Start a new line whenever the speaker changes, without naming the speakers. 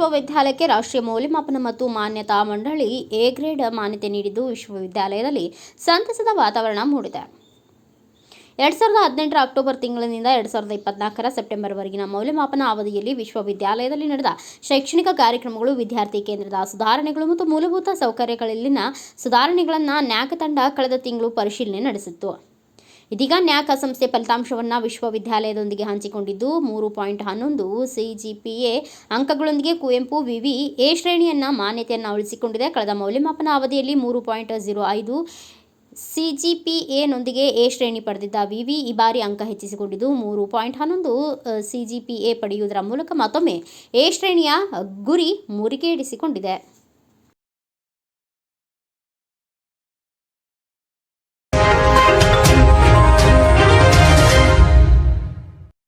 ವಿಶ್ವವಿದ್ಯಾಲಯಕ್ಕೆ ರಾಷ್ಟ್ರೀಯ ಮೌಲ್ಯಮಾಪನ ಮತ್ತು ಮಾನ್ಯತಾ ಮಂಡಳಿ ಎ ಗ್ರೇಡ್ ಮಾನ್ಯತೆ ನೀಡಿದ್ದು ವಿಶ್ವವಿದ್ಯಾಲಯದಲ್ಲಿ ಸಂತಸದ ವಾತಾವರಣ ಮೂಡಿದೆ. 2018 ಅಕ್ಟೋಬರ್ ತಿಂಗಳಿನಿಂದ 2024 ಸೆಪ್ಟೆಂಬರ್ವರೆಗಿನ ಮೌಲ್ಯಮಾಪನ ಅವಧಿಯಲ್ಲಿ ವಿಶ್ವವಿದ್ಯಾಲಯದಲ್ಲಿ ನಡೆದ ಶೈಕ್ಷಣಿಕ ಕಾರ್ಯಕ್ರಮಗಳು, ವಿದ್ಯಾರ್ಥಿ ಕೇಂದ್ರದ ಸುಧಾರಣೆಗಳು ಮತ್ತು ಮೂಲಭೂತ ಸೌಕರ್ಯಗಳಲ್ಲಿನ ಸುಧಾರಣೆಗಳನ್ನು ನ್ಯಾಕ್ ತಂಡ ಕಳೆದ ತಿಂಗಳು ಪರಿಶೀಲನೆ ನಡೆಸಿತ್ತು. ಇದೀಗ ನ್ಯಾಕ್ ಸಂಸ್ಥೆ ಫಲಿತಾಂಶವನ್ನು ವಿಶ್ವವಿದ್ಯಾಲಯದೊಂದಿಗೆ ಹಂಚಿಕೊಂಡಿದ್ದು 3.11 CGPA ಅಂಕಗಳೊಂದಿಗೆ ಕುವೆಂಪು ವಿವಿ ಎ ಶ್ರೇಣಿಯನ್ನ ಮಾನ್ಯತೆಯನ್ನು ಉಳಿಸಿಕೊಂಡಿದೆ. ಕಳೆದ ಮೌಲ್ಯಮಾಪನ ಅವಧಿಯಲ್ಲಿ 3.05 CGPAನೊಂದಿಗೆ ಎ ಶ್ರೇಣಿ ಪಡೆದಿದ್ದ ವಿವಿ ಈ ಬಾರಿ ಅಂಕ ಹೆಚ್ಚಿಸಿಕೊಂಡಿದ್ದು 3.11 CGPA ಪಡೆಯುವುದರ ಮೂಲಕ ಮತ್ತೊಮ್ಮೆ ಎ ಶ್ರೇಣಿಯ ಗುರಿ ಮುರಿಗೇರಿಸಿಕೊಂಡಿದೆ.